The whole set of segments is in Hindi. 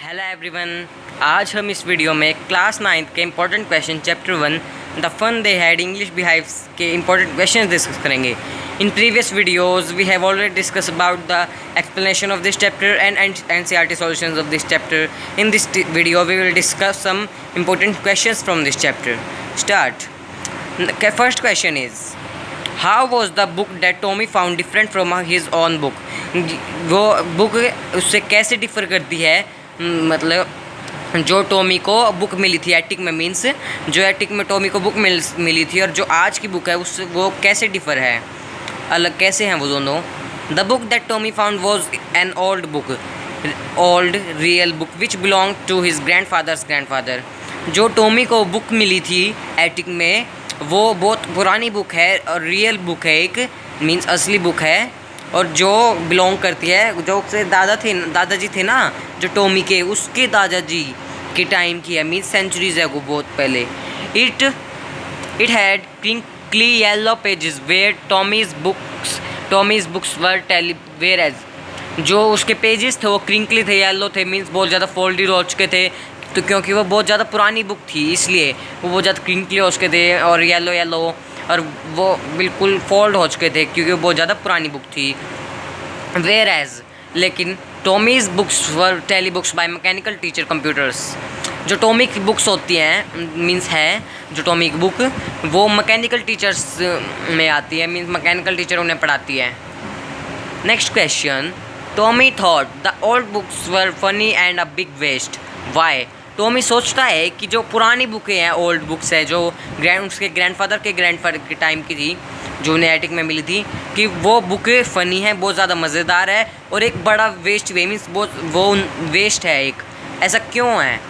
Hello everyone. आज हम इस वीडियो में क्लास 9th के important question chapter 1 the fun they had English beehives के इम्पोर्टेंट क्वेश्चन डिस्कस करेंगे। In previous videos we have already discuss about the explanation of this chapter and NCERT solutions of this chapter. In this video we will discuss some important questions from this chapter. Start. First question is how was the book that Tommy found different from his own book. वो बुक उससे कैसे डिफर करती है, मतलब जो टॉमी को बुक मिली थी एटिक में, मीन्स जो एटिक में टॉमी को बुक मिली थी और जो आज की बुक है उससे वो कैसे डिफ़र है, अलग कैसे हैं वो दोनों। The book that Tommy found was an old book, old real book which belong to his grandfather. जो टॉमी को बुक मिली थी एटिक में वो बहुत पुरानी बुक है और रियल बुक है, एक मीन्स असली बुक है, और जो बिलोंग करती है, जो उससे दादाजी थे ना जो टॉमी के, उसके दादाजी के टाइम की है, मीन्स सेंचुरीज है वो बहुत पहले। It had crinkly yellow pages where Tommy's books were whereas. जो उसके पेजेस थे वो क्रिंकली थे, येलो थे, मीन्स बहुत ज़्यादा फोल्डेड हो चुके थे, तो क्योंकि वो बहुत ज़्यादा पुरानी बुक थी इसलिए वो बहुत ज़्यादा क्रिंकली हो चुके थे और येलो और वो बिल्कुल फोल्ड हो चुके थे क्योंकि वो बहुत ज़्यादा पुरानी बुक थी। वेयर एज लेकिन Tommy's books were telebooks by mechanical teacher computers. जो टॉमी की बुक्स होती हैं, मीन्स है जो टॉमी की बुक वो मैकेनिकल टीचर्स में आती है, मीन्स मैकेनिकल टीचर उन्हें पढ़ाती है। Next question. Tommy thought the old books were funny and a big waste. Why. Tommy सोचता है कि जो पुरानी बुकें हैं, ओल्ड बुक्स है, जो उसके ग्रैंडफादर के टाइम की थी, जो उन्हें एटिक में मिली थी, कि वो बुकें फ़नी हैं, बहुत ज़्यादा मज़ेदार है और एक बड़ा वेस्ट वे, मीन्स वो वेस्ट है एक। ऐसा क्यों है?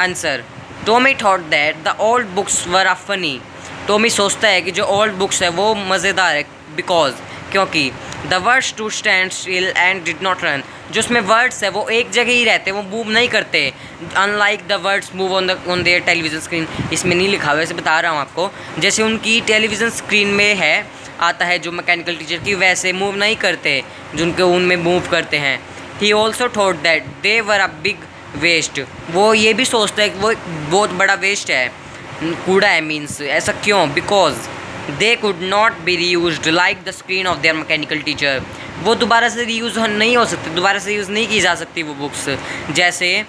Answer. Tommy thought that the old books were a funny. Tommy सोचता है कि जो ओल्ड बुक्स है वो मज़ेदार है बिकॉज क्योंकि the words to stand still and did not run. जो उसमें वर्ड्स है वो एक जगह ही रहते हैं, वो मूव नहीं करते, unlike the words move on their television screen. इसमें नहीं लिखा हुआ, ऐसे बता रहा हूँ आपको, जैसे उनकी टेलीविज़न स्क्रीन में है आता है जो मैकेनिकल टीचर की, वैसे मूव नहीं करते जो उनके उनमें मूव करते हैं। He also thought that they were a big waste. वो ये भी सोचता है कि वो एक बहुत बड़ा वेस्ट है, कूड़ा है, मीन्स ऐसा क्यों? Because they could not be reused like the screen of their mechanical teacher. वो दोबारा से रीयूज़ नहीं हो सकती, दोबारा से यूज़ नहीं की जा सकती वो बुक्स, जैसे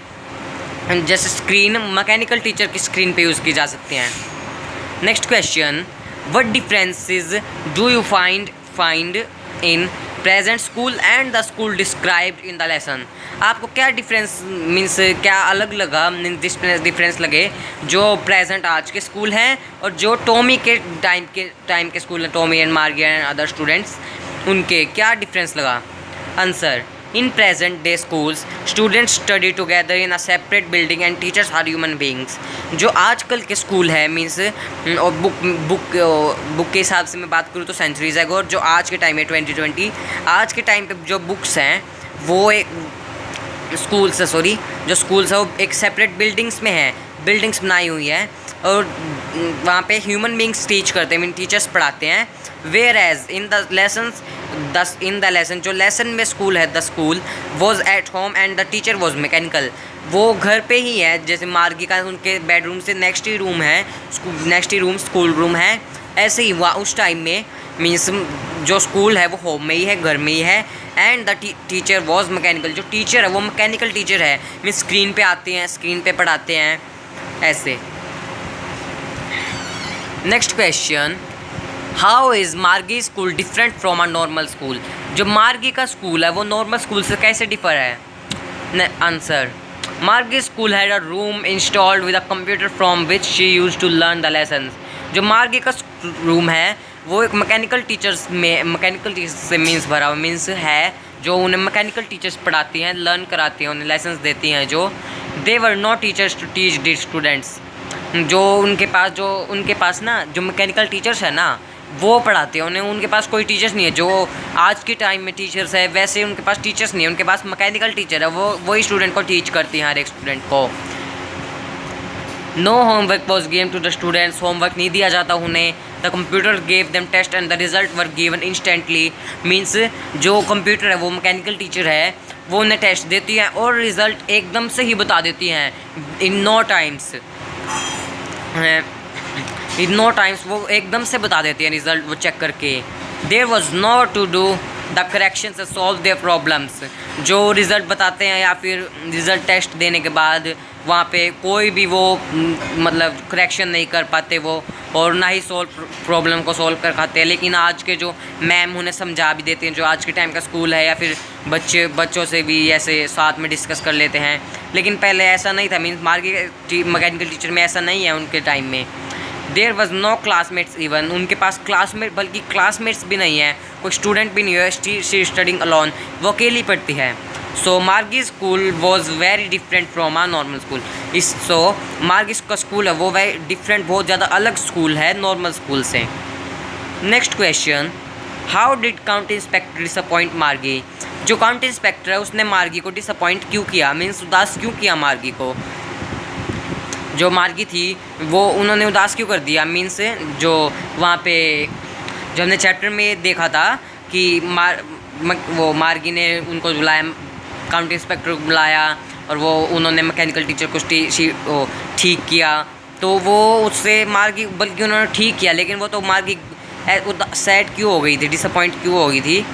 स्क्रीन मैकेनिकल टीचर की स्क्रीन पे यूज़ की जा सकती हैं। Next question. What differences do you find in present school and the school described in the lesson. आपको क्या डिफरेंस, मीन्स क्या अलग लगा, डिफरेंस लगे जो प्रेजेंट आज के स्कूल हैं और जो टॉमी के टाइम के स्कूल हैं, Tommy and Margie and other students, उनके क्या डिफरेंस लगा? Answer. In present day schools students study together in a separate building and teachers are human beings. जो आजकल के स्कूल है, मीन्स और बुक के हिसाब से मैं बात करूँ तो सेंचुरीज एगो, और जो आज के टाइम है 2020, आज के टाइम पे जो बुक्स हैं वो एक स्कूल्स है वो एक सेपरेट बिल्डिंग्स में है, बिल्डिंग्स बनाई हुई है और वहाँ पे ह्यूमन बींग्स टीच करते हैं, मीन टीचर्स पढ़ाते हैं। Whereas in the lesson जो लेसन में स्कूल है, the school was at home and the teacher was mechanical. वो घर पे ही है, जैसे मार्गी का उनके बेडरूम से नेक्स्ट ही रूम स्कूल रूम है, ऐसे ही हुआ उस टाइम में, मीन्स जो स्कूल है वो होम में ही है, घर में ही है, and the teacher was mechanical. जो टीचर है वो मैकेनिकल टीचर है, मीन्स स्क्रीन पे आते हैं, स्क्रीन पे पढ़ाते हैं, ऐसे। Next question. हाउ इज़ मार्गी school different from a normal school. जो मार्गी का स्कूल है वो नॉर्मल स्कूल से कैसे डिफर है? Answer. Margie school had a room installed with a computer from which she use to learn the lessons. जो मार्गी का रूम है वो एक मैकेनिकल टीचर से मीन्स भरा हुआ, मीन्स है जो उन्हें मैकेनिकल टीचर्स पढ़ाती हैं, लर्न कराती हैं, उन्हें लेसन्स देती हैं। जो they were not teachers to teach the students. जो उनके पास ना जो मैकेनिकल टीचर्स है ना वो पढ़ाते हैं उन्हें, उनके पास कोई टीचर्स नहीं है। जो आज के टाइम में टीचर्स है वैसे उनके पास टीचर्स नहीं है, उनके पास मैकेनिकल टीचर है, वही स्टूडेंट को टीच करती हैं, हर एक स्टूडेंट को। No homework was given to the students. Homework नहीं दिया जाता उन्हें। The computer gave them test and the result were given instantly. Means जो कंप्यूटर है, वो मैकेनिकल टीचर है, वो उन्हें टेस्ट देती हैं और रिज़ल्ट एकदम से ही बता देती हैं इन नो टाइम्स। वो एकदम से बता देती हैं रिज़ल्ट वो चेक करके। There was no to do the corrections and solve their problems. जो रिज़ल्ट बताते हैं या फिर रिज़ल्ट टेस्ट देने के बाद वहाँ पे कोई भी वो मतलब करेक्शन नहीं कर पाते वो, और ना ही प्रॉब्लम को सॉल्व कर पाते हैं। लेकिन आज के जो मैम उन्हें समझा भी देते हैं, जो आज के टाइम का स्कूल है, या फिर बच्चों से भी ऐसे साथ में डिस्कस कर लेते हैं। लेकिन पहले ऐसा नहीं था, मीन्स मैकेनिकल टीचर में ऐसा नहीं है उनके टाइम में। There was no classmates even, उनके पास क्लासमेट बल्कि क्लासमेट्स भी नहीं है, कोई स्टूडेंट भी नहीं है। शी स्टडिंग अलॉन, वो अकेली पढ़ती है। So Margie school was very different from a normal school. Margie का स्कूल है वो वेरी डिफरेंट, बहुत ज़्यादा अलग स्कूल है नॉर्मल स्कूल से। Next question, how did county inspector disappoint मार्गी। जो काउंटी इंस्पेक्टर है उसने मार्गी को डिसअपॉइंट क्यों किया, मीन्स उदास क्यों किया मार्गी को। जो मार्गी थी वो उन्होंने उदास क्यों कर दिया, मीन्स जो वहाँ पे जो हमने चैप्टर में देखा था कि वो मार्गी ने उनको बुलाया, काउंटी इंस्पेक्टर को बुलाया, और वो उन्होंने मैकेनिकल टीचर को ठीक किया। तो वो उससे मार्गी, बल्कि उन्होंने ठीक किया, लेकिन वो तो मार्गी सैड क्यों हो गई थी, डिसअपॉइंट क्यों हो गई थी,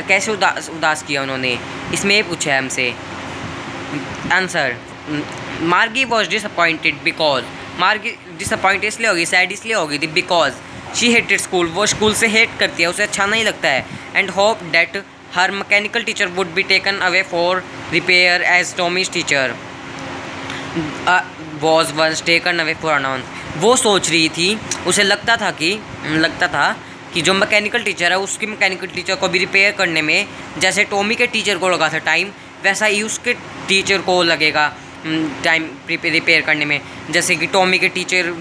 कैसे उदास किया उन्होंने, इसमें ये पूछा है हमसे। Answer, Margie was disappointed because, Margie disappoint इसलिए होगी, सैड इसलिए हो गई थी बिकॉज शी हेटेड स्कूल, वो स्कूल से हेट करती है, उसे अच्छा नहीं लगता है। And hope that her mechanical teacher would be taken away for repair as Tommy's teacher was once taken away for anon. वो सोच रही थी, उसे लगता था कि जो मैकेनिकल टीचर है उसकी मैकेनिकल टीचर को भी रिपेयर करने में जैसे टॉमी के टीचर को लगा था टाइम, वैसा ही उसके टीचर को लगेगा टाइम रिपेयर करने में। जैसे कि टॉमी के टीचर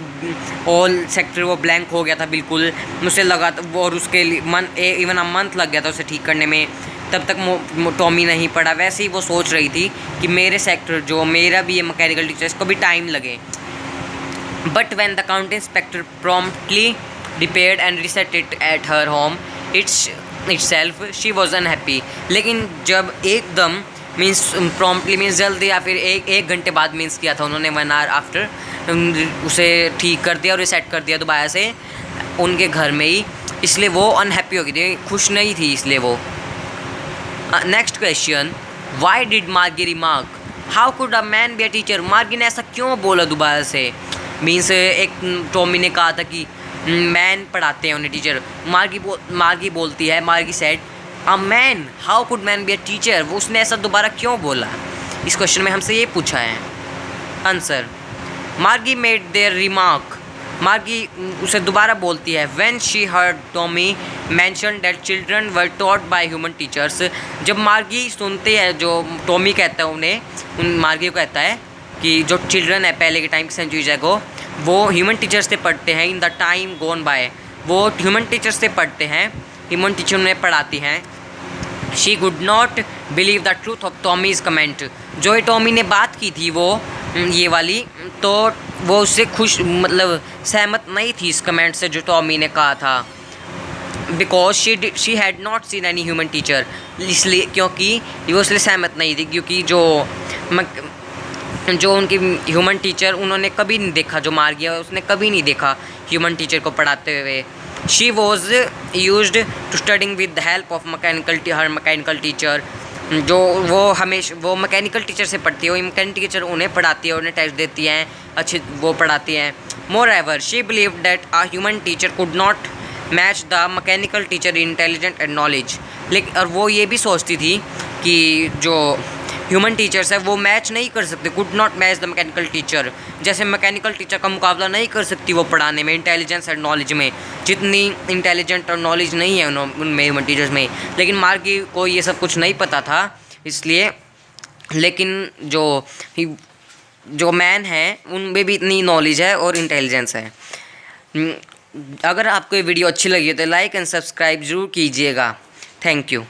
ऑल सेक्टर वो ब्लैंक हो गया था बिल्कुल, मुझे लगा था वो, और उसके इवन अ मंथ लग गया था उसे ठीक करने में, तब तक टॉमी नहीं पढ़ा। वैसे ही वो सोच रही थी कि मेरे सेक्टर, जो मेरा भी ये मैकेनिकल टीचर, इसको भी टाइम लगे। But when the county inspector promptly repaired and reset it at her home itself, she was unhappy। लेकिन जब एकदम मीन्स प्रॉम्प्टली मीन्स जल्दी, या फिर एक घंटे बाद मीन्स किया था उन्होंने, 1 hour आफ्टर उसे ठीक कर दिया और रिसेट कर दिया दोबारा से उनके घर में ही, इसलिए वो अनहैप्पी हो गई थी, खुश नहीं थी इसलिए वो। नेक्स्ट क्वेश्चन, वाई डिड मार्गी remark how could a man be a teacher. मार्गी ने ऐसा क्यों बोला दोबारा से, मीन्स एक टॉमी ने कहा था कि मैन पढ़ाते हैं उन्हें टीचर, मार्गी बोलती है, मार्गी said a man, how could man be a teacher. वो उसने ऐसा दोबारा क्यों बोला, इस क्वेश्चन में हमसे ये पूछा है। आंसर, मार्गी मेड देयर रिमार्क, मार्गी उसे दोबारा बोलती है when she heard Tommy mention that children were taught by human teachers. जब मार्गी सुनते हैं, जो टॉमी कहता है उन्हें, मार्गी को कहता है कि जो चिल्ड्रन है पहले के टाइम सेंचुरीज को, वो ह्यूमन टीचर्स से पढ़ते हैं in the time gone by, वो ह्यूमन टीचर्स से पढ़ते हैं, ह्यूमन टीचर उन्हें पढ़ाती हैं। She could not believe the truth of Tommy's comment. जो टॉमी ने बात की थी वो ये वाली, तो वो उससे खुश मतलब सहमत नहीं थी इस कमेंट से जो टॉमी ने कहा था। Because she had not seen any human teacher, इसलिए क्योंकि वो इसलिए सहमत नहीं थी क्योंकि जो उनकी ह्यूमन टीचर उन्होंने कभी नहीं देखा, जो मार गया उसने कभी नहीं देखा ह्यूमन टीचर को पढ़ाते हुए। She was used to studying with the help of her mechanical teacher. जो वो मैकेनिकल टीचर से पढ़ती है, वो मैकेनिकल टीचर उन्हें पढ़ाती है, उन्हें टेस्ट देती हैं, अच्छी वो पढ़ाती हैं। Moreover she believe that a human teacher could not match the mechanical teacher intelligent and knowledge. लेकिन और वो ये भी सोचती थी कि जो ह्यूमन टीचर्स है वो मैच नहीं कर सकते, could not match the mechanical teacher, जैसे मैकेनिकल टीचर का मुकाबला नहीं कर सकती वो पढ़ाने में, इंटेलिजेंस एंड नॉलेज में, जितनी इंटेलिजेंट और नॉलेज नहीं है उनमें ह्यूमन टीचर्स में। लेकिन मार्गी को ये सब कुछ नहीं पता था इसलिए, लेकिन जो मैन है उनमें भी इतनी नॉलेज है और इंटेलिजेंस है। अगर आपको ये वीडियो अच्छी लगी है तो लाइक एंड सब्सक्राइब ज़रूर कीजिएगा। Thank you.